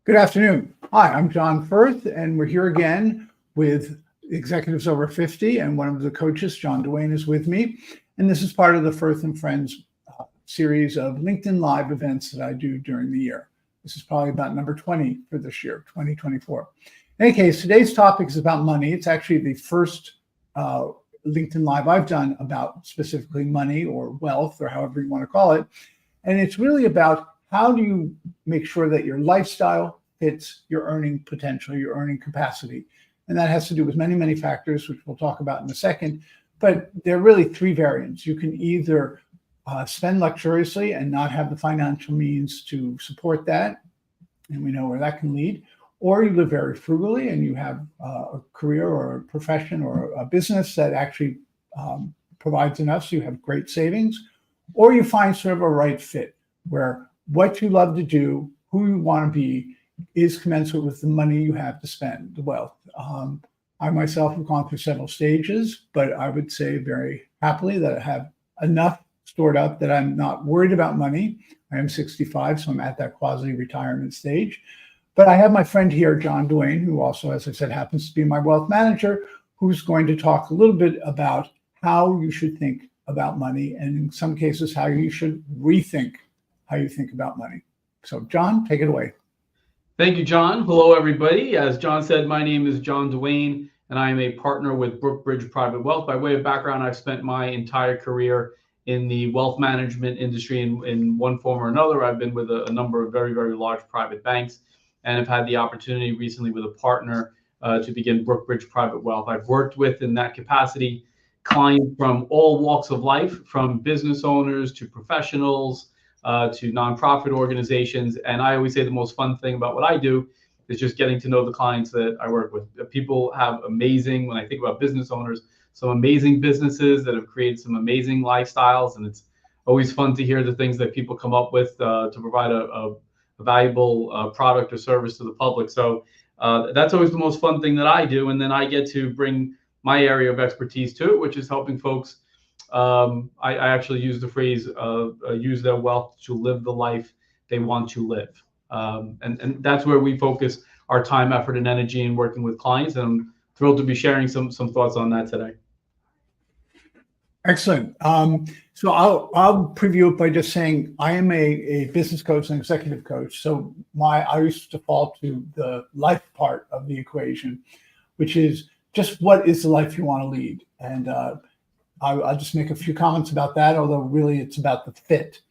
Good afternoon. Hi, I'm John Furth, and we're here again with executives over 50, and one of the coaches, Duane, is with me. And this is part of the Furth and Friends series of LinkedIn Live events that I do during the year. This is probably about number 20 for this year, 2024. In any case, today's topic is about money. It's actually the first LinkedIn Live I've done about specifically money or wealth, or however you want to call it. And it's really about how do you make sure that your lifestyle fits your earning potential, your earning capacity. And that has to do with many, many factors, which we'll talk about in a second. But there are really three variants. You can either spend luxuriously and not have the financial means to support that, and we know where that can lead, or you live very frugally and you have a career or a profession or a business that actually provides enough so you have great savings, or you find sort of a right fit where what you love to do, who you want to be, is commensurate with the money you have to spend, the wealth. I myself have gone through several stages, but I would say very happily that I have enough stored up that I'm not worried about money. I am 65, so I'm at that quasi-retirement stage. But I have my friend here, Duane, who also, as I said, happens to be my wealth manager, who's going to talk a little bit about how you should think about money, and in some cases, how you should rethink how you think about money. So, John, take it away. Thank you, John. Hello, everybody. As John said, my name is Duane, and I am a partner with Brookbridge Private Wealth. By way of background, I've spent my entire career in the wealth management industry in one form or another. I've been with a number of very, very large private banks, and have had the opportunity recently with a partner to begin Brookbridge Private Wealth. I've worked with, in that capacity, clients from all walks of life, from business owners to professionals, to nonprofit organizations. And I always say the most fun thing about what I do is just getting to know the clients that I work with. People have amazing, when I think about business owners, some amazing businesses that have created some amazing lifestyles. And it's always fun to hear the things that people come up with to provide a valuable product or service to the public. So that's always the most fun thing that I do. And then I get to bring my area of expertise to it, which is helping folks. I actually use the phrase, use their wealth to live the life they want to live. And that's where we focus our time, effort, and energy in working with clients. And I'm thrilled to be sharing some thoughts on that today. Excellent. So I'll preview it by just saying I am a business coach and executive coach. So I used to default to the life part of the equation, which is just what is the life you want to lead. And I'll just make a few comments about that, although really it's about the fit.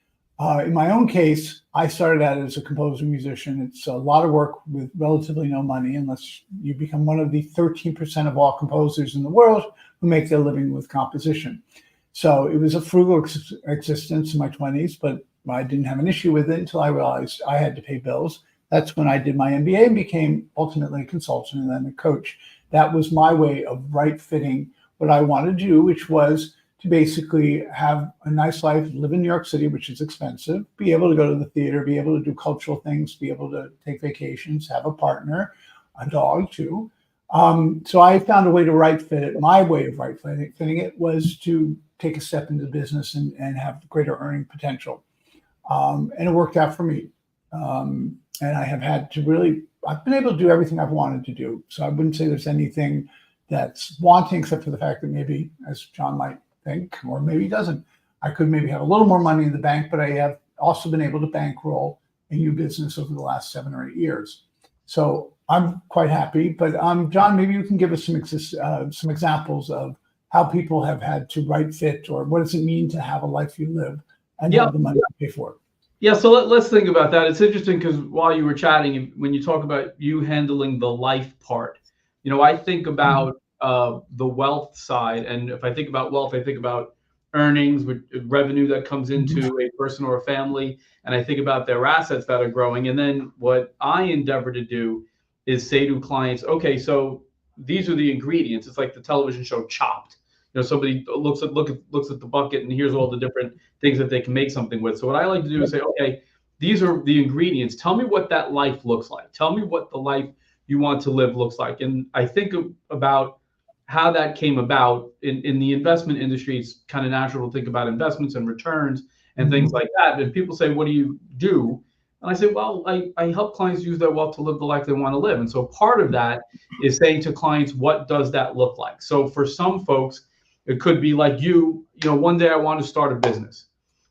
In my own case, I started out as a composer musician. It's a lot of work with relatively no money, unless you become one of the 13% of all composers in the world who make their living with composition. So it was a frugal existence in my 20s, but I didn't have an issue with it until I realized I had to pay bills. That's when I did my MBA and became ultimately a consultant and then a coach. That was my way of right-fitting what I wanted to do, which was to basically have a nice life, live in New York City, which is expensive, be able to go to the theater, be able to do cultural things, be able to take vacations, have a partner, a dog too. So I found a way to right fit it. My way of right fitting it was to take a step into business and have greater earning potential. And it worked out for me. And I have had to I've been able to do everything I've wanted to do. So I wouldn't say there's anything that's wanting, except for the fact that maybe, as John might think, or maybe he doesn't, I could maybe have a little more money in the bank, but I have also been able to bankroll a new business over the last 7 or 8 years. So I'm quite happy. But John, maybe you can give us some examples of how people have had to right fit, or what does it mean to have a life you live and have the money to pay for it. Yeah, so let's think about that. It's interesting because while you were chatting, when you talk about you handling the life part, I think about the wealth side. And if I think about wealth, I think about earnings, with revenue that comes into a person or a family. And I think about their assets that are growing. And then what I endeavor to do is say to clients, okay, so these are the ingredients. It's like the television show Chopped. Somebody looks at the bucket and here's all the different things that they can make something with. So what I like to do is say, okay, these are the ingredients. Tell me what that life looks like. Tell me what the life you want to live looks like. And I think about how that came about in the investment industry. It's kind of natural to think about investments and returns and things like that. And people say, what do you do? And I say, well, I help clients use their wealth to live the life they want to live. And so part of that is saying to clients, what does that look like? So for some folks, it could be like one day I want to start a business.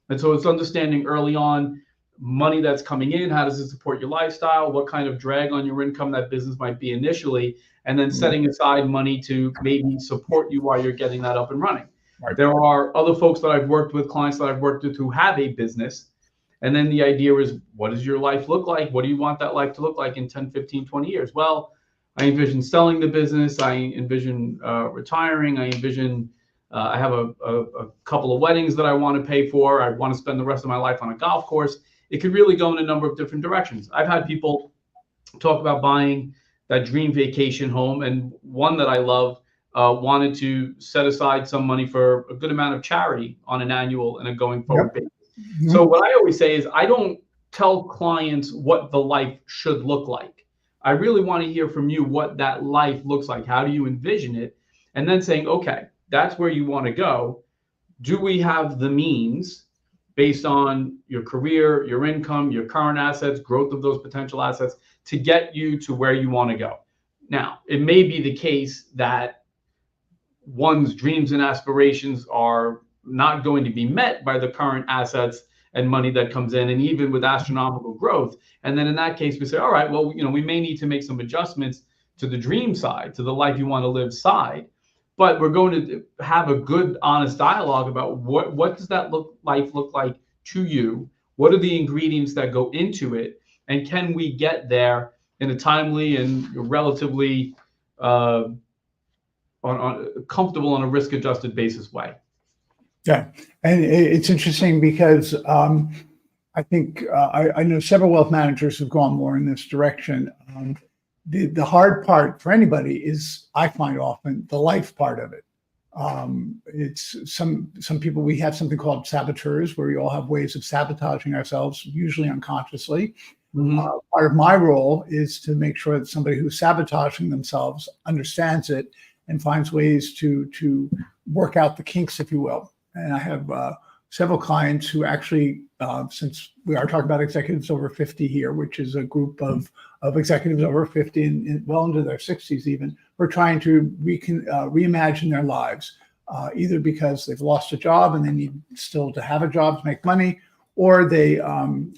And so it's understanding early on money that's coming in, how does it support your lifestyle, what kind of drag on your income that business might be initially, and then setting aside money to maybe support you while you're getting that up and running. Right. There are other folks that I've worked with, clients that I've worked with who have a business. And then the idea is, what does your life look like? What do you want that life to look like in 10, 15, 20 years? Well, I envision selling the business. I envision retiring. I envision I have a couple of weddings that I want to pay for. I want to spend the rest of my life on a golf course. It could really go in a number of different directions. I've had people talk about buying that dream vacation home. And one that I love wanted to set aside some money for a good amount of charity on an annual and a going forward basis. Mm-hmm. So what I always say is I don't tell clients what the life should look like. I really want to hear from you what that life looks like. How do you envision it? And then saying, okay, that's where you want to go. Do we have the means based on your career, your income, your current assets, growth of those potential assets to get you to where you want to go? Now, it may be the case that one's dreams and aspirations are not going to be met by the current assets and money that comes in, and even with astronomical growth. And then in that case, we say, all right, well, we may need to make some adjustments to the dream side, to the life you want to live side. But we're going to have a good, honest dialogue about what does that life look like to you? What are the ingredients that go into it? And can we get there in a timely and relatively comfortable on a risk-adjusted basis way? Yeah, and it's interesting because I think I know several wealth managers who've gone more in this direction. The hard part for anybody is, I find often, the life part of it. It's some people, we have something called saboteurs, where we all have ways of sabotaging ourselves, usually unconsciously. Mm-hmm. Part of my role is to make sure that somebody who's sabotaging themselves understands it and finds ways to work out the kinks, if you will. And I have several clients who actually, since we are talking about executives over 50 here, which is a group of executives over 50 and well into their 60s even, we're trying to reimagine their lives, either because they've lost a job and they need still to have a job to make money, or they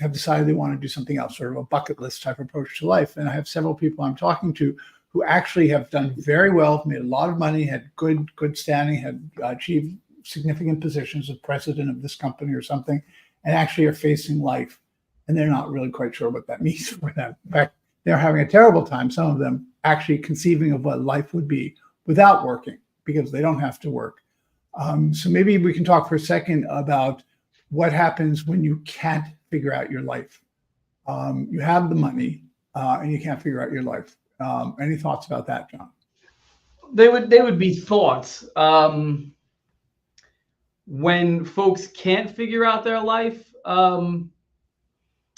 have decided they want to do something else, sort of a bucket list type approach to life. And I have several people I'm talking to who actually have done very well, made a lot of money, had good standing, had achieved significant positions as president of this company or something, and actually are facing life, and they're not really quite sure what that means for them. In fact, they're having a terrible time, some of them, actually conceiving of what life would be without working, because they don't have to work. So maybe we can talk for a second about what happens when you can't figure out your life. You have the money and you can't figure out your life. Any thoughts about that, John? They would be thoughts. When folks can't figure out their life, I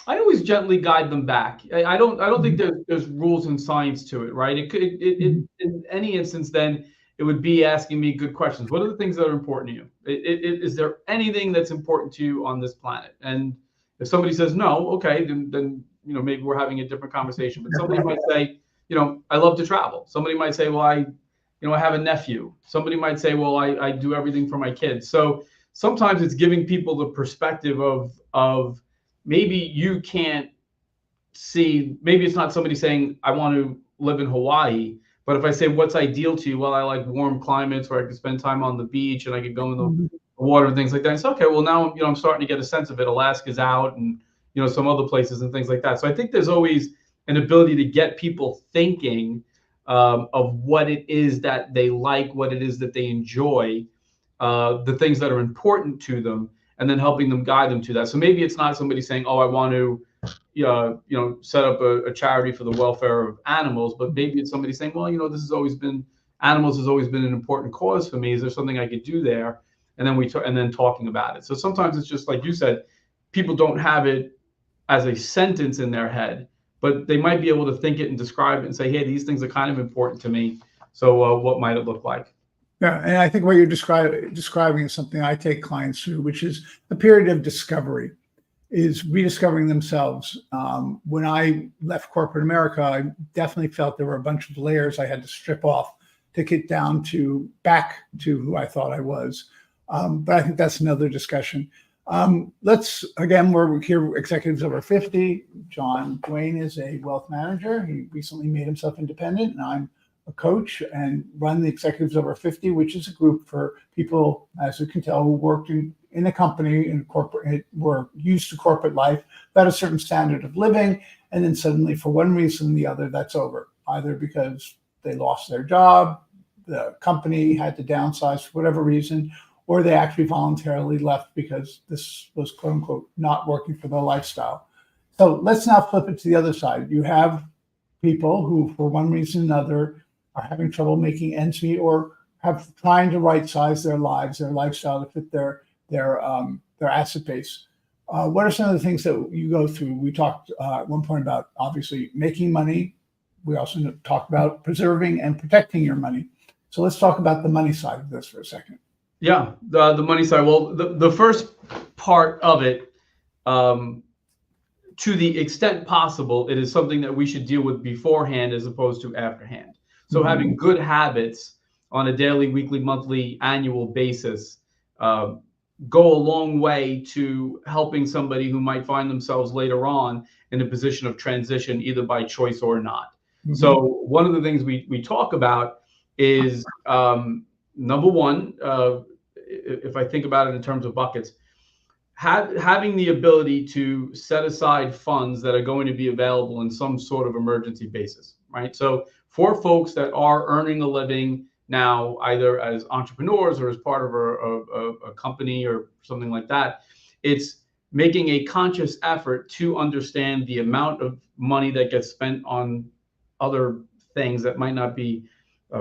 always gently guide them back. I don't think there's rules and science to it, right? In any instance, then it would be asking me good questions. What are the things that are important to you? Is there anything that's important to you on this planet? And if somebody says no, okay, then maybe we're having a different conversation. But somebody might say, I love to travel. Somebody might say, well, I have a nephew. Somebody might say, well, I do everything for my kids. So sometimes it's giving people the perspective of maybe you can't see, maybe it's not somebody saying, I want to live in Hawaii. But if I say, what's ideal to you? Well, I like warm climates where I could spend time on the beach and I could go in the water and things like that. It's okay. Well, now, I'm starting to get a sense of it. Alaska's out and, some other places and things like that. So I think there's always an ability to get people thinking of what it is that they like, what it is that they enjoy, the things that are important to them, and then helping them guide them to that. So maybe it's not somebody saying, oh, I want to, set up a charity for the welfare of animals, but maybe it's somebody saying, well, animals has always been an important cause for me. Is there something I could do there? And then talking about it. So sometimes it's just like you said, people don't have it as a sentence in their head, but they might be able to think it and describe it and say, hey, these things are kind of important to me. So what might it look like? Yeah, and I think what you're describing is something I take clients through, which is a period of discovery. is rediscovering themselves. When I left corporate America, I definitely felt there were a bunch of layers I had to strip off to get down to back to who I thought I was. But I think that's another discussion. We're here, executives over 50. Duane is a wealth manager. He recently made himself independent, and I'm a coach and run the Executives Over 50, which is a group for people, as you can tell, who worked in a company, in corporate, were used to corporate life, got a certain standard of living, and then suddenly, for one reason or the other, that's over. Either because they lost their job, the company had to downsize for whatever reason, or they actually voluntarily left because this was, quote unquote, not working for their lifestyle. So let's now flip it to the other side. You have people who, for one reason or another, are having trouble making ends meet, or have trying to right size their lives, their lifestyle to fit their asset base. What are some of the things that you go through? We talked at one point about obviously making money. We also talked about preserving and protecting your money. So let's talk about the money side of this for a second. Yeah, the money side. Well, the first part of it, to the extent possible, it is something that we should deal with beforehand as opposed to afterhand. So having good habits on a daily, weekly, monthly, annual basis go a long way to helping somebody who might find themselves later on in a position of transition, either by choice or not. So one of the things we talk about is, number one, if I think about it in terms of buckets, having the ability to set aside funds that are going to be available in some sort of emergency basis, right? So for folks that are earning a living now, either as entrepreneurs or as part of a company or something like that, it's making a conscious effort to understand the amount of money that gets spent on other things that might not be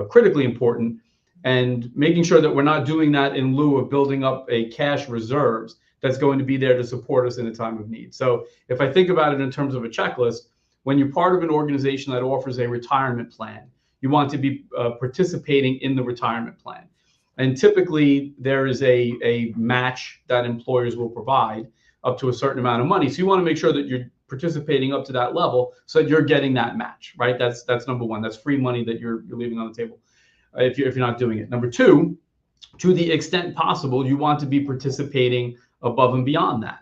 critically important, and making sure that we're not doing that in lieu of building up a cash reserves that's going to be there to support us in a time of need. So if I think about it in terms of a checklist, when you're part of an organization that offers a retirement plan, you want to be participating in the retirement plan. And typically there is a match that employers will provide up to a certain amount of money. So you want to make sure that you're participating up to that level so that you're getting that match, right? That's number one. That's free money that you're leaving on the table if you're not doing it. Number two, to the extent possible, you want to be participating above and beyond that.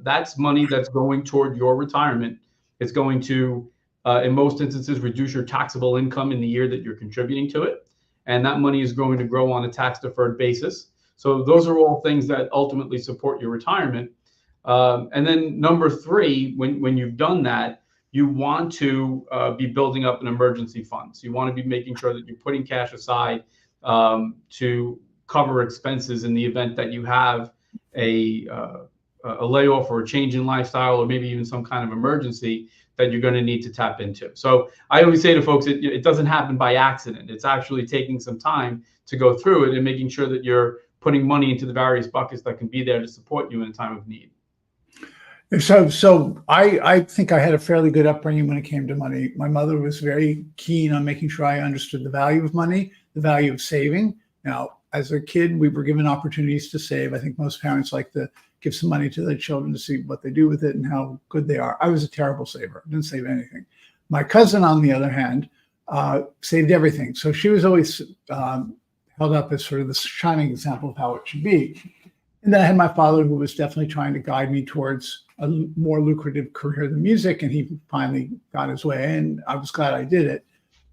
That's money that's going toward your retirement. It's going to, in most instances, reduce your taxable income in the year that you're contributing to it. And that money is going to grow on a tax deferred basis. So those are all things that ultimately support your retirement. And then number three, when you've done that, you want to be building up an emergency fund. So you want to be making sure that you're putting cash aside to cover expenses in the event that you have a layoff or a change in lifestyle, or maybe even some kind of emergency that you're going to need to tap into. So I always say to folks, it doesn't happen by accident. It's actually taking some time to go through it and making sure that you're putting money into the various buckets that can be there to support you in a time of need. So I think I had a fairly good upbringing when it came to money. My mother was very keen on making sure I understood the value of money, the value of saving. Now, as a kid, we were given opportunities to save. I think most parents like to give some money to their children to see what they do with it and how good they are. I was a terrible saver. I didn't save anything. My cousin, on the other hand, saved everything. So she was always held up as sort of the shining example of how it should be. And then I had my father, who was definitely trying to guide me towards a more lucrative career than music, and he finally got his way, and I was glad I did it.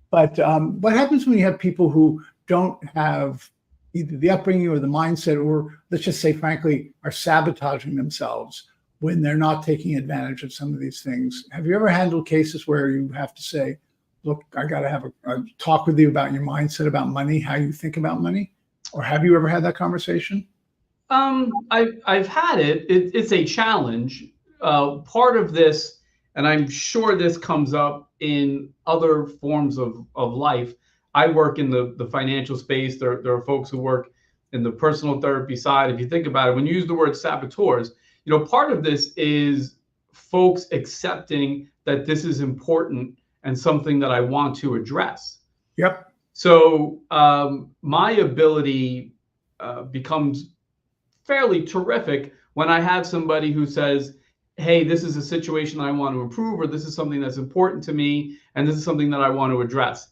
But what happens when you have people who don't have either the upbringing or the mindset, or let's just say, frankly, are sabotaging themselves when they're not taking advantage of some of these things? Have you ever handled cases where you have to say, look, I got to have a talk with you about your mindset about money, how you think about money? Or have you ever had that conversation? I've had it. It's a challenge. Part of this, and I'm sure this comes up in other forms of life. I work in the financial space. There are folks who work in the personal therapy side. If you think about it, when you use the word saboteurs, part of this is folks accepting that this is important and something that I want to address. Yep. So my ability becomes fairly terrific when I have somebody who says, hey, this is a situation I want to improve, or this is something that's important to me, and this is something that I want to address.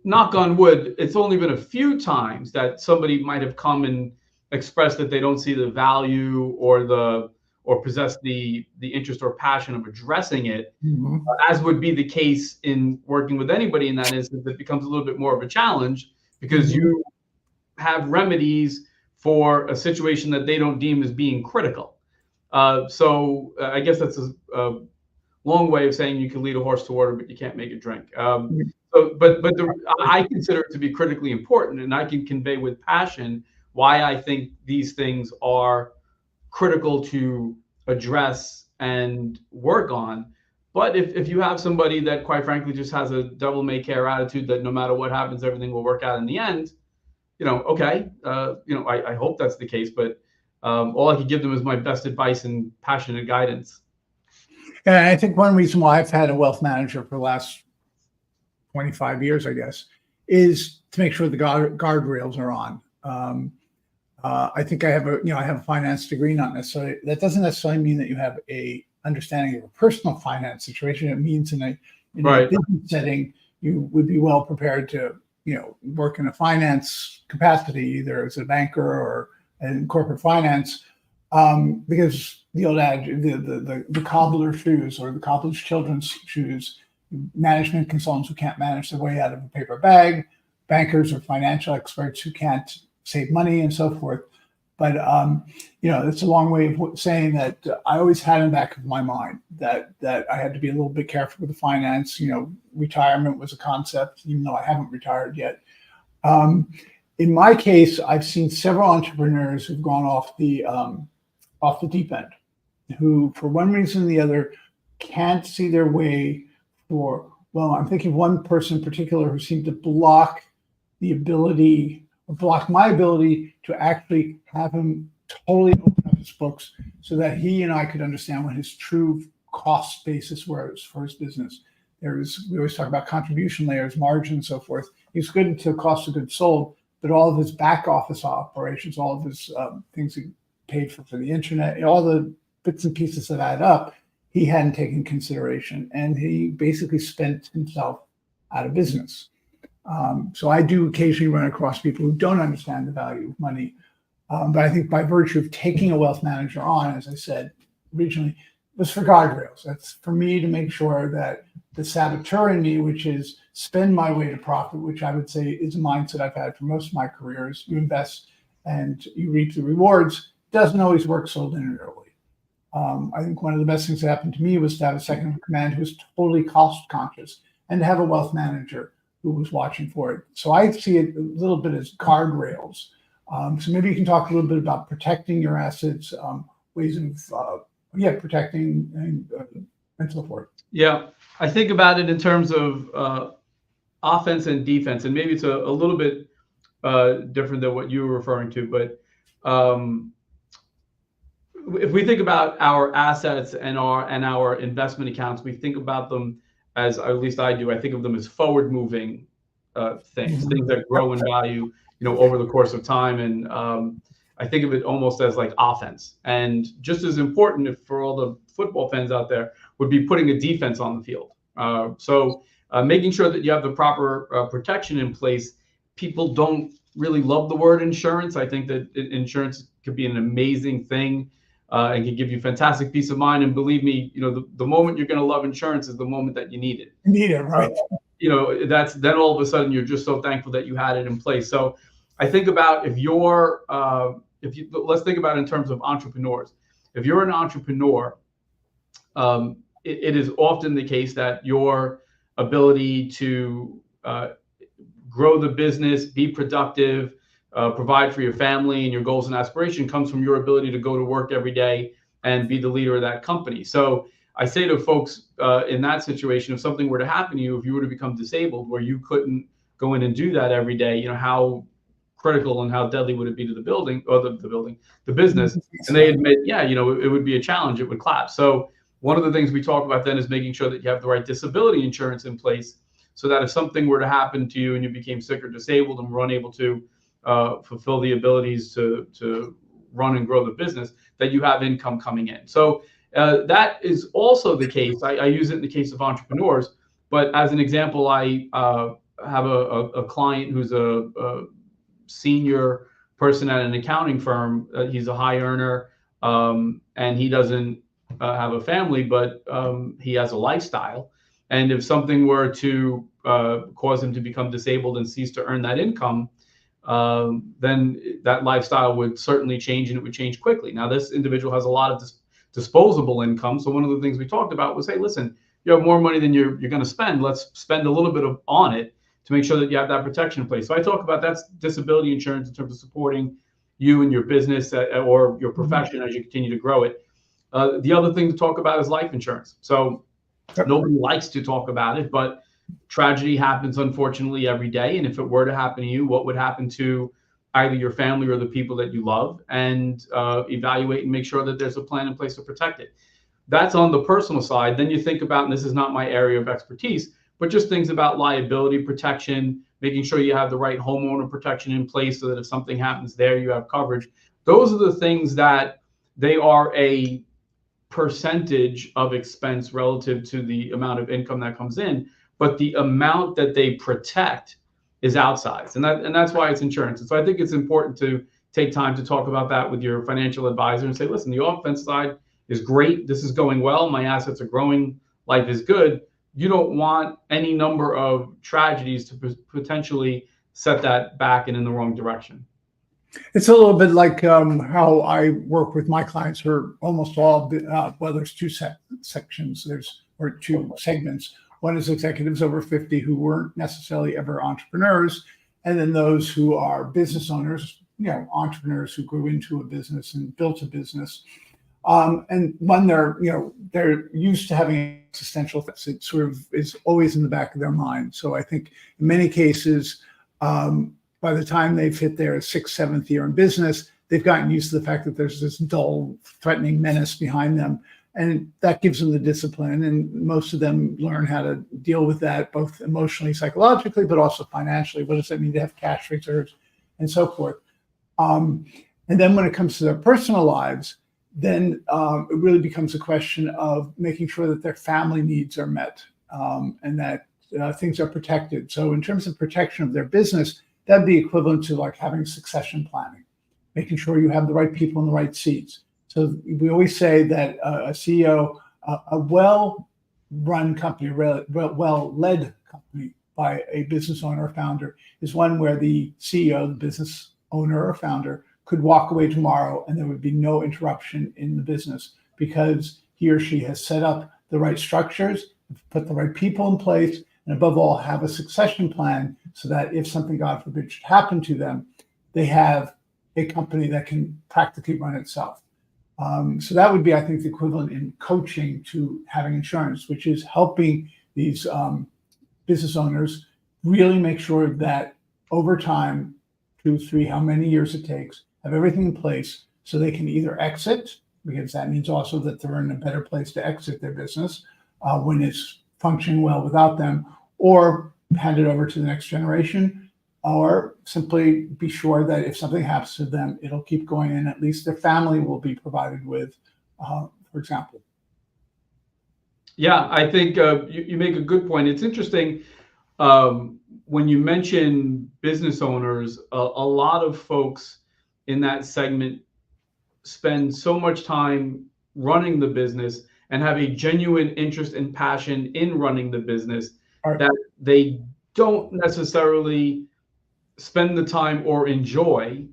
Knock on wood, it's only been a few times that somebody might have come and expressed that they don't see the value or possess the interest or passion of addressing it, as would be the case in working with anybody in that instance. It becomes a little bit more of a challenge because you have remedies for a situation that they don't deem as being critical. So I guess that's a long way of saying you can lead a horse to water, but you can't make it drink. I consider it to be critically important, and I can convey with passion why I think these things are critical to address and work on. But if you have somebody that, quite frankly, just has a devil may care attitude that no matter what happens, everything will work out in the end, okay, I hope that's the case, but all I could give them is my best advice and passionate guidance. And I think one reason why I've had a wealth manager for the last 25 years, I guess, is to make sure the guardrails are on. I think I have a finance degree, not necessarily. That doesn't necessarily mean that you have a understanding of a personal finance situation. It means in a business setting, you would be well prepared to, work in a finance capacity, either as a banker or in corporate finance, because the old adage, the cobbler's shoes or the cobbler's children's shoes, management consultants who can't manage their way out of a paper bag, bankers or financial experts who can't save money and so forth. But, it's a long way of saying that I always had in the back of my mind that I had to be a little bit careful with the finance. Retirement was a concept, even though I haven't retired yet. In my case, I've seen several entrepreneurs who've gone off the deep end, who, for one reason or the other, can't see their way I'm thinking of one person in particular who seemed to block my ability to actually have him totally open up his books so that he and I could understand what his true cost basis was for his business. We always talk about contribution layers, margin, and so forth. He's good into cost of goods sold, but all of his back office operations, all of his things he paid for the internet, all the bits and pieces that add up, he hadn't taken consideration, and he basically spent himself out of business. So I do occasionally run across people who don't understand the value of money. But I think by virtue of taking a wealth manager on, as I said originally, was for guardrails. That's for me to make sure that the saboteur in me, which is spend my way to profit, which I would say is a mindset I've had for most of my careers. You invest and you reap the rewards. Doesn't always work so linearly. I think one of the best things that happened to me was to have a second in command who was totally cost conscious and to have a wealth manager who was watching for it. So I see it a little bit as guardrails. So maybe you can talk a little bit about protecting your assets, ways of protecting and so forth. Yeah, I think about it in terms of offense and defense, and maybe it's a little bit different than what you were referring to. But if we think about our assets and our investment accounts, we think about them as, at least I do, I think of them as forward-moving things that grow in value, over the course of time. And I think of it almost as like offense. And just as important, if for all the football fans out there, would be putting a defense on the field. So making sure that you have the proper protection in place. People don't really love the word insurance. I think that insurance could be an amazing thing. And can give you fantastic peace of mind. And believe me, the moment you're going to love insurance is the moment that you need it. You need it, right? That's then all of a sudden you're just so thankful that you had it in place. So I think about let's think about it in terms of entrepreneurs. If you're an entrepreneur, it is often the case that your ability to grow the business, be productive, provide for your family and your goals and aspiration comes from your ability to go to work every day and be the leader of that company. So I say to folks in that situation, if something were to happen to you, if you were to become disabled where you couldn't go in and do that every day, how critical and how deadly would it be to the building or the business? And they admit, it would be a challenge. It would collapse. So one of the things we talk about then is making sure that you have the right disability insurance in place so that if something were to happen to you and you became sick or disabled and were unable to fulfill the abilities to run and grow the business, that you have income coming in. So That is also the case. I use it in the case of entrepreneurs, but as an example, I have a client who's a senior person at an accounting firm. He's a high earner, and he doesn't have a family, but he has a lifestyle. And if something were to cause him to become disabled and cease to earn that income, then that lifestyle would certainly change, and it would change quickly. Now, this individual has a lot of disposable income. So one of the things we talked about was, hey, listen, you have more money than you're going to spend. Let's spend a little bit on it to make sure that you have that protection in place. So I talk about that's disability insurance in terms of supporting you and your business or your profession as you continue to grow it. The other thing to talk about is life insurance. So nobody likes to talk about it, but tragedy happens, unfortunately, every day. And if it were to happen to you, what would happen to either your family or the people that you love? And evaluate and make sure that there's a plan in place to protect it. That's on the personal side. Then you think about, and this is not my area of expertise, but just things about liability protection, making sure you have the right homeowner protection in place so that if something happens there, you have coverage. Those are the things that they are a percentage of expense relative to the amount of income that comes in, but the amount that they protect is outsized, and that's why it's insurance. And so I think it's important to take time to talk about that with your financial advisor and say, listen, the offense side is great. This is going well. My assets are growing. Life is good. You don't want any number of tragedies to potentially set that back and in the wrong direction. It's a little bit like how I work with my clients, who are almost all, well, there's two sections, or two segments. One is executives over 50 who weren't necessarily ever entrepreneurs, and then those who are business owners, entrepreneurs who grew into a business and built a business. And when they're used to having existential threats, it sort of is always in the back of their mind. So I think in many cases, by the time they've hit their 6th, 7th year in business, they've gotten used to the fact that there's this dull, threatening menace behind them. And that gives them the discipline. And most of them learn how to deal with that, both emotionally, psychologically, but also financially. What does that mean to have cash reserves and so forth? And then when it comes to their personal lives, then it really becomes a question of making sure that their family needs are met, and that things are protected. So in terms of protection of their business, that'd be equivalent to like having succession planning, making sure you have the right people in the right seats. So we always say that a CEO, a well-run company, well-led company by a business owner or founder, is one where the CEO, the business owner or founder, could walk away tomorrow and there would be no interruption in the business because he or she has set up the right structures, put the right people in place, and above all, have a succession plan so that if something, God forbid, should happen to them, they have a company that can practically run itself. So that would be, I think, the equivalent in coaching to having insurance, which is helping these business owners really make sure that over time, 2, 3, how many years it takes, have everything in place so they can either exit, because that means also that they're in a better place to exit their business when it's functioning well without them, or hand it over to the next generation, or simply be sure that if something happens to them, it'll keep going and at least their family will be provided with, for example. Yeah, I think you make a good point. It's interesting when you mention business owners, a lot of folks in that segment spend so much time running the business and have a genuine interest and passion in running the business that they don't necessarily spend the time or enjoy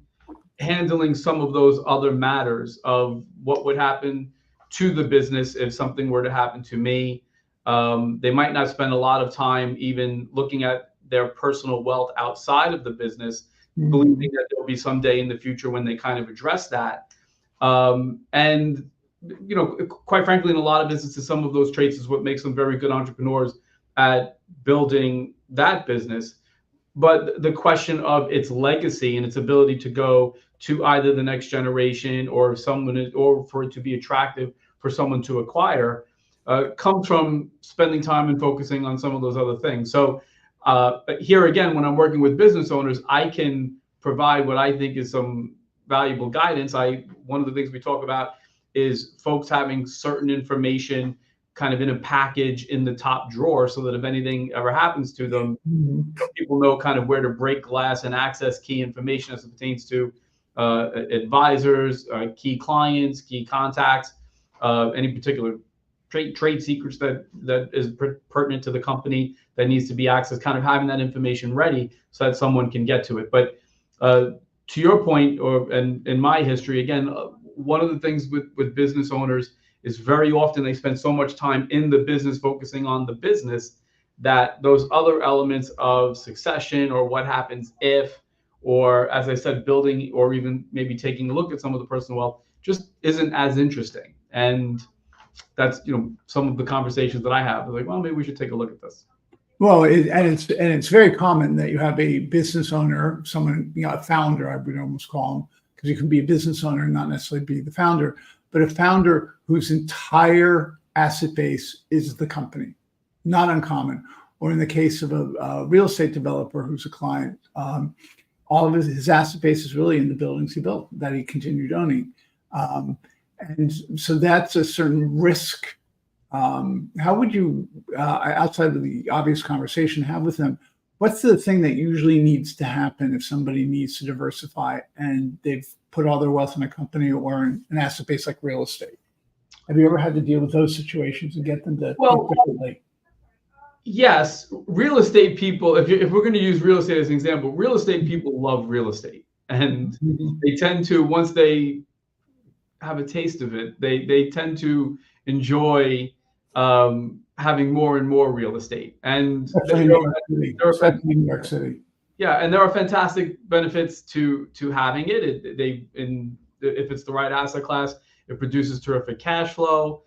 handling some of those other matters of what would happen to the business if something were to happen to me. They might not spend a lot of time even looking at their personal wealth outside of the business, believing that there'll be some day in the future when they kind of address that. And, quite frankly, in a lot of businesses, some of those traits is what makes them very good entrepreneurs at building that business. But the question of its legacy and its ability to go to either the next generation or for it to be attractive for someone to acquire comes from spending time and focusing on some of those other things. So here again, when I'm working with business owners, I can provide what I think is some valuable guidance. One of the things we talk about is folks having certain information kind of in a package in the top drawer, so that if anything ever happens to them, people know kind of where to break glass and access key information as it pertains to advisors, key clients, key contacts, any particular trade secrets that is pertinent to the company that needs to be accessed, kind of having that information ready so that someone can get to it. But to your point, and in my history, again, one of the things with business owners is very often they spend so much time in the business focusing on the business that those other elements of succession or what happens if, or as I said, building or even maybe taking a look at some of the personal wealth just isn't as interesting. And that's, some of the conversations that I have. Like, well, maybe we should take a look at this. Well, it's very common that you have a business owner, someone, a founder, I would almost call them, because you can be a business owner and not necessarily be the founder, but a founder whose entire asset base is the company. Not uncommon. Or in the case of a real estate developer who's a client, all of his asset base is really in the buildings he built that he continued owning. And so that's a certain risk. How would you, outside of the obvious conversation, have with them, what's the thing that usually needs to happen if somebody needs to diversify and they've put all their wealth in a company or an asset base like real estate? Have you ever had to deal with those situations and get them to think differently? Yes, real estate people, if we're going to use real estate as an example, real estate people love real estate. And they tend to, once they have a taste of it, they tend to enjoy having more and more real estate. And New York City. Yeah, and there are fantastic benefits to having it. If it's the right asset class, it produces terrific cash flow,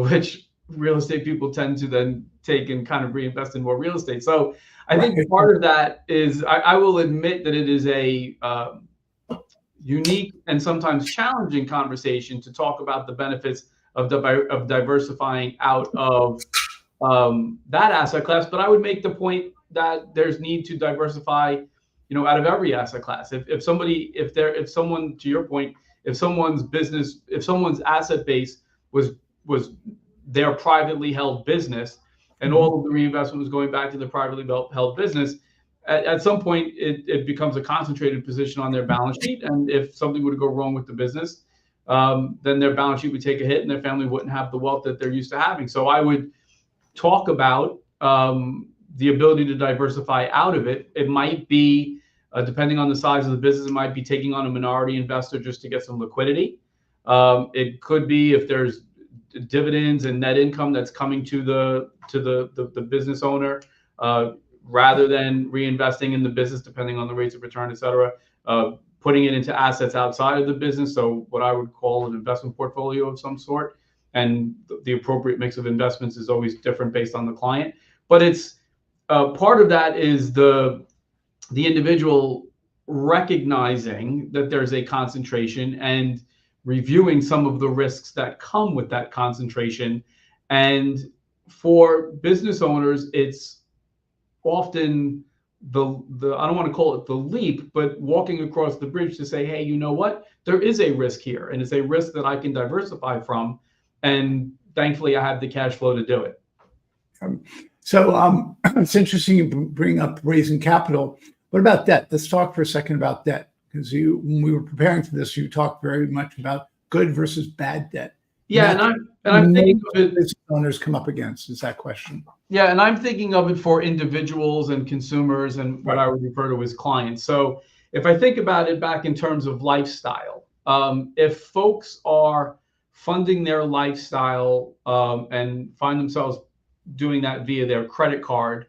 which real estate people tend to then take and kind of reinvest in more real estate. So I think part of that is, I will admit that it is a unique and sometimes challenging conversation to talk about the benefits of diversifying out of that asset class. But I would make the point that there's need to diversify, out of every asset class. If someone, to your point, if someone's asset base was their privately held business, and all of the reinvestment was going back to the privately held business, at some point it becomes a concentrated position on their balance sheet. And if something were to go wrong with the business, then their balance sheet would take a hit and their family wouldn't have the wealth that they're used to having. So I would talk about the ability to diversify out of it. It might be, depending on the size of the business, it might be taking on a minority investor just to get some liquidity. It could be if there's dividends and net income that's coming to the business owner, rather than reinvesting in the business, depending on the rates of return, et cetera, putting it into assets outside of the business. So what I would call an investment portfolio of some sort. And the appropriate mix of investments is always different based on the client. But it's part of that is the individual recognizing that there's a concentration and reviewing some of the risks that come with that concentration. And for business owners, it's often the I don't want to call it the leap, but walking across the bridge to say, hey, you know what? There is a risk here, and it's a risk that I can diversify from. And thankfully, I have the cash flow to do it. So it's interesting you bring up raising capital. What about debt? Let's talk for a second about debt, because when we were preparing for this, you talked very much about good versus bad debt. Yeah, and I'm thinking of it. Business owners come up against is that question. Yeah, and I'm thinking of it for individuals and consumers and what I would refer to as clients. So if I think about it back in terms of lifestyle, if folks are funding their lifestyle and find themselves doing that via their credit card,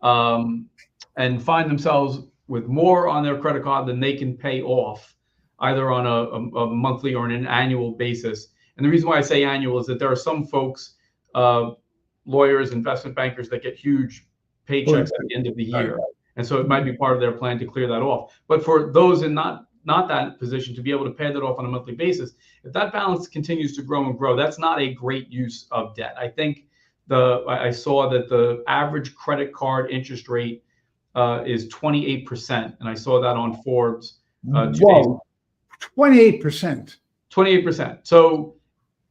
and find themselves with more on their credit card than they can pay off, either on a monthly or an annual basis. And the reason why I say annual is that there are some folks, lawyers, investment bankers, that get huge paychecks at the end of the year. And so it might be part of their plan to clear that off. But for those in not that position, to be able to pay that off on a monthly basis, if that balance continues to grow and grow, that's not a great use of debt. I think I saw that the average credit card interest rate is 28%, and I saw that on Forbes 2 days. 28%. 28%. So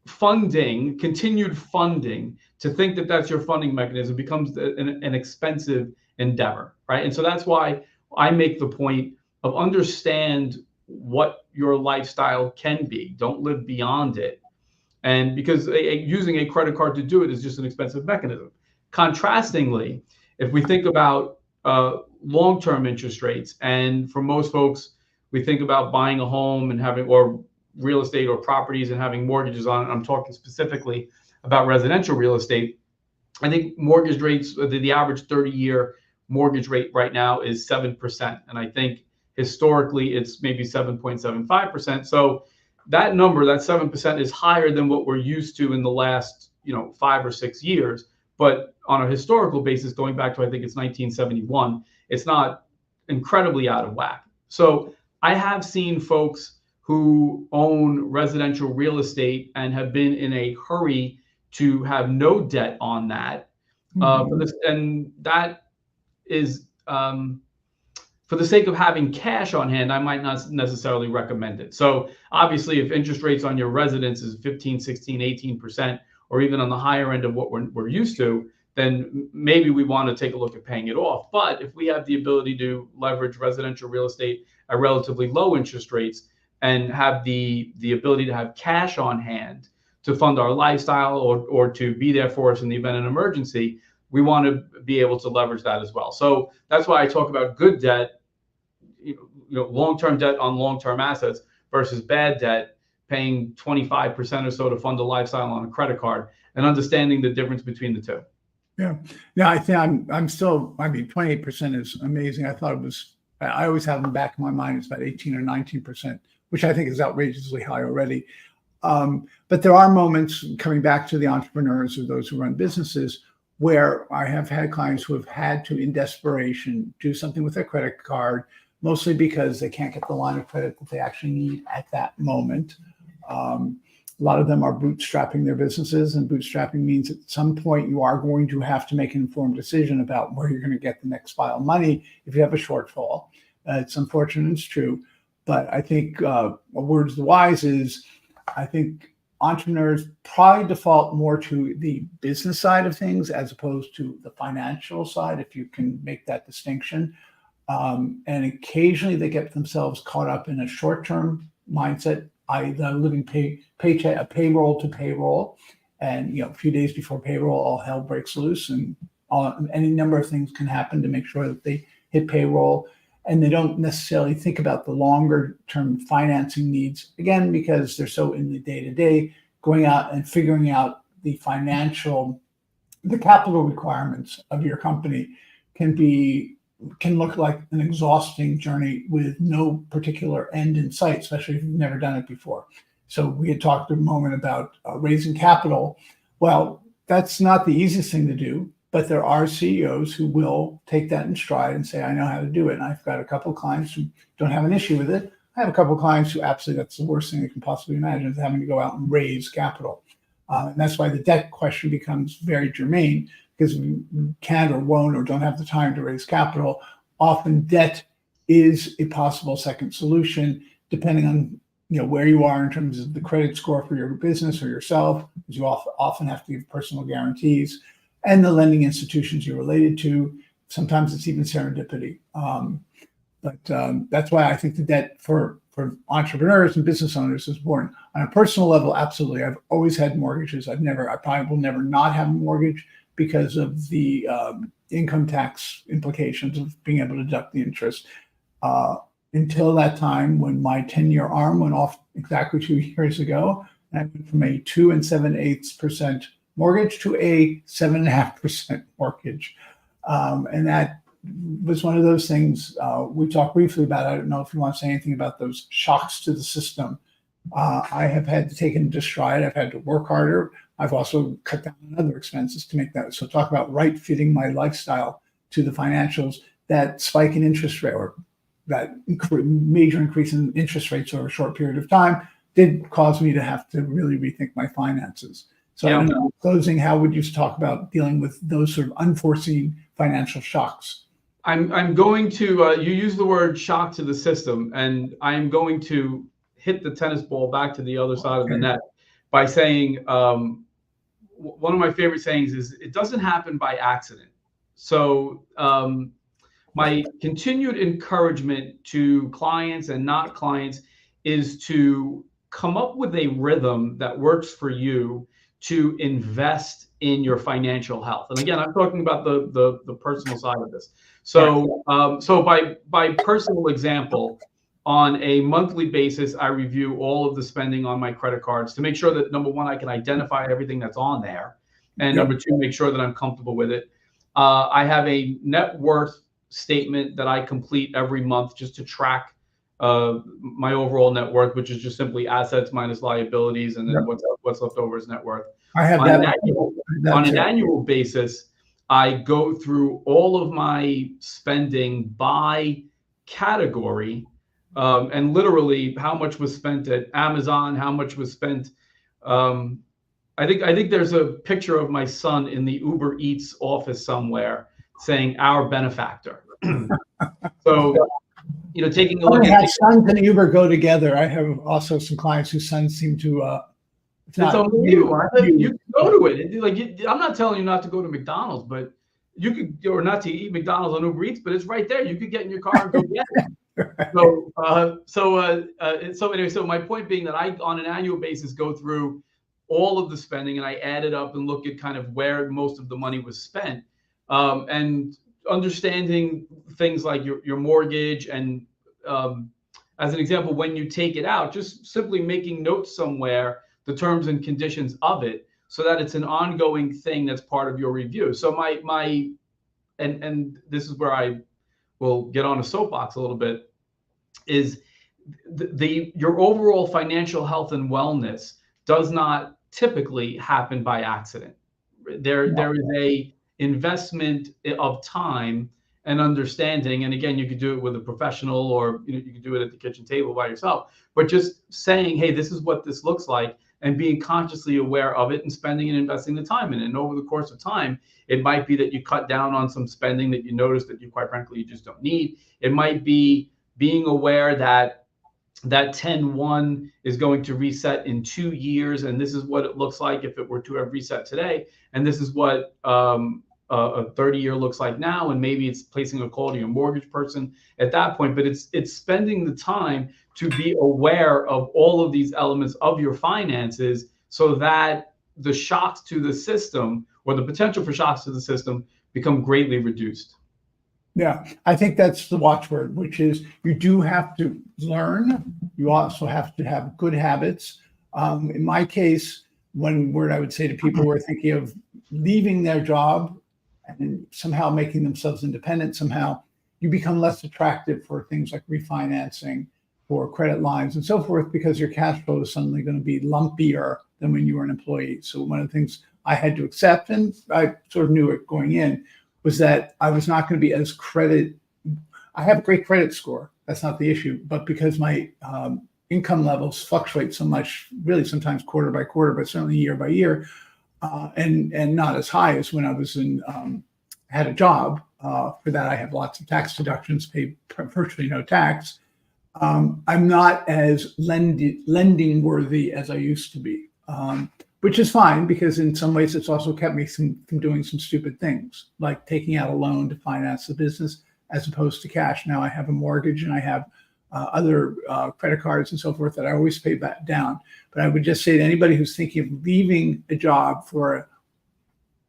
funding, continued funding, to think that that's your funding mechanism becomes an expensive endeavor, right? And so that's why I make the point of understand what your lifestyle can be. Don't live beyond it. And because using a credit card to do it is just an expensive mechanism. Contrastingly, if we think about long-term interest rates, and for most folks, we think about buying a home and having, or real estate or properties and having mortgages on it. I'm talking specifically about residential real estate. I think mortgage rates, the average 30-year mortgage rate right now is 7%. And I think historically it's maybe 7.75%. So that number, that 7%, is higher than what we're used to in the last, 5 or 6 years. But on a historical basis, going back to, I think it's 1971, it's not incredibly out of whack. So I have seen folks who own residential real estate and have been in a hurry to have no debt on that. And that is, for the sake of having cash on hand, I might not necessarily recommend it. So obviously, if interest rates on your residence is 15, 16, 18%, or even on the higher end of what we're used to, then maybe we want to take a look at paying it off. But if we have the ability to leverage residential real estate at relatively low interest rates and have the ability to have cash on hand to fund our lifestyle or to be there for us in the event of an emergency, we want to be able to leverage that as well. So that's why I talk about good debt, long-term debt on long-term assets versus bad debt, paying 25% or so to fund a lifestyle on a credit card, and understanding the difference between the two. Yeah, I think I'm still, 28% is amazing. I thought it was, I always have in the back of my mind, it's about 18 or 19%, which I think is outrageously high already. But there are moments, coming back to the entrepreneurs or those who run businesses, where I have had clients who have had to, in desperation, do something with their credit card, mostly because they can't get the line of credit that they actually need at that moment. A lot of them are bootstrapping their businesses, and bootstrapping means at some point you are going to have to make an informed decision about where you're going to get the next pile of money if you have a shortfall. It's unfortunate, it's true, but I think a word to the wise is, I think entrepreneurs probably default more to the business side of things as opposed to the financial side, if you can make that distinction. And occasionally they get themselves caught up in a short-term mindset, i.e. living paycheck, payroll to payroll, and a few days before payroll, all hell breaks loose, and any number of things can happen to make sure that they hit payroll, and they don't necessarily think about the longer-term financing needs, again, because they're so in the day-to-day, going out and figuring out the capital requirements of your company can look like an exhausting journey with no particular end in sight, especially if you've never done it before. So we had talked a moment about raising capital. Well, that's not the easiest thing to do, but there are CEOs who will take that in stride and say, I know how to do it. And I've got a couple of clients who don't have an issue with it. I have a couple of clients who absolutely, that's the worst thing they can possibly imagine, is having to go out and raise capital. And that's why the debt question becomes very germane, because we can't or won't or don't have the time to raise capital. Often debt is a possible second solution, depending on where you are in terms of the credit score for your business or yourself, because you often have to give personal guarantees, and the lending institutions you're related to. Sometimes it's even serendipity. But that's why I think the debt for entrepreneurs and business owners is important. On a personal level, absolutely. I've always had mortgages. I probably will never not have a mortgage, because of the income tax implications of being able to deduct the interest. Until that time when my 10-year arm went off exactly 2 years ago, and I went from a 2 7/8% mortgage to a 7.5% mortgage. And that was one of those things we talked briefly about. I don't know if you want to say anything about those shocks to the system. I have had to take it into stride. I've had to work harder. I've also cut down on other expenses to make that. So talk about right fitting my lifestyle to the financials. That spike in interest rate, or that major increase in interest rates over a short period of time, did cause me to have to really rethink my finances. So yeah. In closing, how would you talk about dealing with those sort of unforeseen financial shocks? I'm going to, you use the word shock to the system, and I'm going to hit the tennis ball back to the other side of the net, by saying, one of my favorite sayings is, it doesn't happen by accident. So my continued encouragement to clients and not clients is to come up with a rhythm that works for you to invest in your financial health. And again, I'm talking about the personal side of this. So so by personal example, on a monthly basis, I review all of the spending on my credit cards to make sure that, number one, I can identify everything that's on there, and number two, make sure that I'm comfortable with it. I have a net worth statement that I complete every month just to track my overall net worth, which is just simply assets minus liabilities, and then what's left over is net worth. I have on that. An annual basis, I go through all of my spending by category, and literally how much was spent at Amazon, how much was spent. I think there's a picture of my son in the Uber Eats office somewhere saying "our benefactor." So, taking a look at have sons and Uber go together. I have also some clients whose sons seem to. It's unbelievable. You can go to it. I'm not telling you not to go to McDonald's, but you could, or not to eat McDonald's on Uber Eats, but it's right there. You could get in your car and go get it. So anyway, so my point being that I, on an annual basis, go through all of the spending and I add it up and look at kind of where most of the money was spent, and understanding things like your mortgage, and as an example, when you take it out, just simply making notes somewhere, the terms and conditions of it, so that it's an ongoing thing that's part of your review. So and this is where I will get on a soapbox a little bit, is your overall financial health and wellness does not typically happen by accident. There is a investment of time and understanding, and again, you could do it with a professional, or you could do it at the kitchen table by yourself, but just saying, hey, this is what this looks like, and being consciously aware of it and spending and investing the time in it. And over the course of time, it might be that you cut down on some spending that you notice that you, quite frankly, you just don't need. It might be being aware that 10-1 is going to reset in 2 years, and this is what it looks like if it were to have reset today, and this is what a 30-year looks like now, and maybe it's placing a call to your mortgage person at that point. But it's spending the time to be aware of all of these elements of your finances, so that the shocks to the system, or the potential for shocks to the system, become greatly reduced. Yeah, I think that's the watchword, which is you do have to learn. You also have to have good habits. In my case, one word I would say to people who are thinking of leaving their job and somehow making themselves independent, somehow you become less attractive for things like refinancing, for credit lines and so forth, because your cash flow is suddenly going to be lumpier than when you were an employee. So one of the things I had to accept, and I sort of knew it going in, was that I was not going to be as I have a great credit score. That's not the issue. But because my income levels fluctuate so much, really sometimes quarter by quarter, but certainly year by year, and not as high as when I was had a job. For that, I have lots of tax deductions, pay virtually no tax. I'm not as lending worthy as I used to be, which is fine, because in some ways it's also kept me from doing some stupid things, like taking out a loan to finance the business as opposed to cash. Now I have a mortgage and I have other credit cards and so forth that I always pay back down. But I would just say to anybody who's thinking of leaving a job for a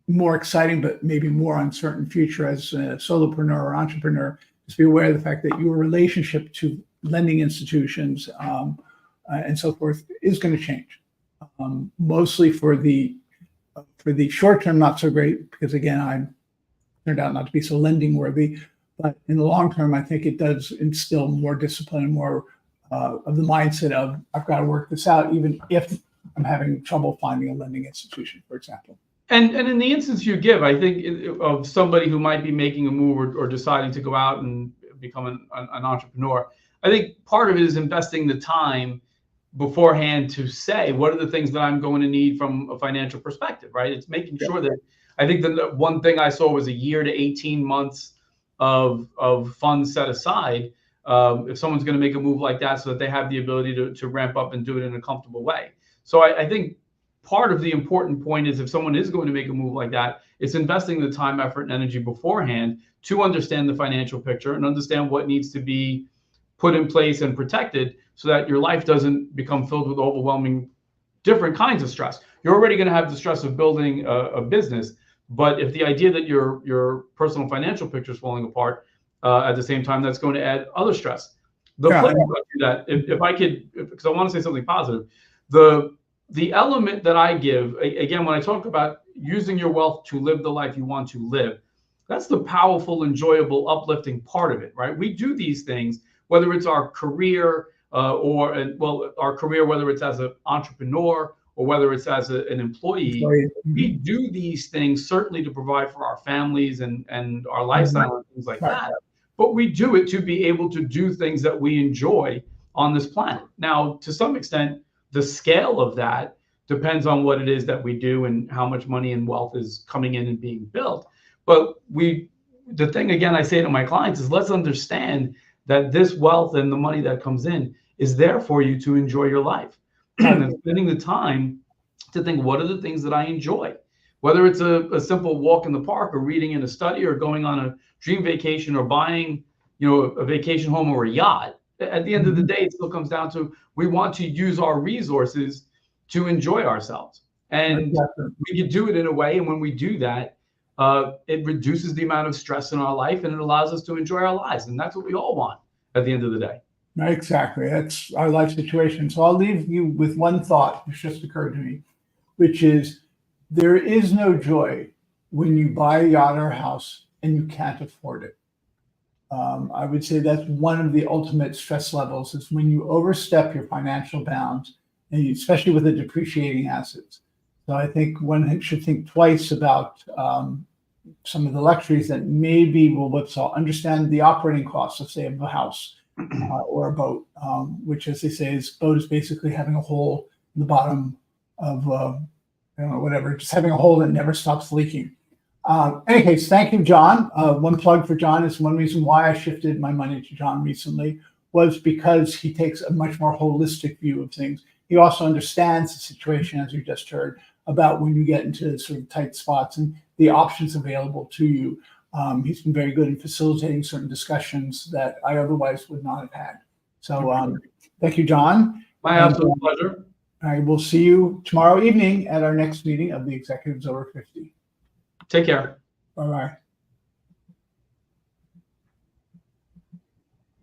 more exciting but maybe more uncertain future as a solopreneur or entrepreneur, just be aware of the fact that your relationship to lending institutions and so forth is going to change. Mostly for the short term, not so great, because again, I turned out not to be so lending worthy. But in the long term, I think it does instill more discipline and more of the mindset of I've got to work this out, even if I'm having trouble finding a lending institution, for example. And in the instance you give, I think of somebody who might be making a move or deciding to go out and become an entrepreneur, I think part of it is investing the time beforehand to say, what are the things that I'm going to need from a financial perspective, right? It's making sure that, I think the one thing I saw was a year to 18 months of funds set aside, if someone's going to make a move like that, so that they have the ability to ramp up and do it in a comfortable way. So I think part of the important point is if someone is going to make a move like that, it's investing the time, effort, and energy beforehand to understand the financial picture and understand what needs to be put in place and protected so that your life doesn't become filled with overwhelming different kinds of stress. You're already going to have the stress of building a business, but if the idea that your personal financial picture is falling apart at the same time, that's going to add other stress. The flip side to that, if I could, because I want to say something positive, the element that I give, again, when I talk about using your wealth to live the life you want to live, that's the powerful, enjoyable, uplifting part of it, right? We do these things, whether it's our career our career, whether it's as an entrepreneur or whether it's as an employee. We do these things certainly to provide for our families and our lifestyle and things like that. But we do it to be able to do things that we enjoy on this planet. Now, to some extent, the scale of that depends on what it is that we do and how much money and wealth is coming in and being built. But the thing, again, I say to my clients is let's understand that this wealth and the money that comes in is there for you to enjoy your life. And spending the time to think, what are the things that I enjoy? Whether it's a simple walk in the park or reading in a study or going on a dream vacation or buying, a vacation home or a yacht. At the end of the day, it still comes down to we want to use our resources to enjoy ourselves. And we can do it in a way. And when we do that, it reduces the amount of stress in our life and it allows us to enjoy our lives. And that's what we all want at the end of the day. Exactly. That's our life situation. So I'll leave you with one thought which just occurred to me, which is there is no joy when you buy a yacht or a house and you can't afford it. I would say that's one of the ultimate stress levels is when you overstep your financial bounds, and especially with the depreciating assets. So I think one should think twice about some of the luxuries that maybe will whipsaw. Understand the operating costs, let's say, of a house or a boat, which, as they say, boat is basically having a hole in the bottom of whatever, just having a hole that never stops leaking. Any case, thank you, John. One plug for John is one reason why I shifted my money to John recently was because he takes a much more holistic view of things. He also understands the situation, as you just heard, about when you get into sort of tight spots and the options available to you. He's been very good in facilitating certain discussions that I otherwise would not have had. So thank you, John. My absolute pleasure. I will see you tomorrow evening at our next meeting of the Executives Over 50. Take care. Bye-bye.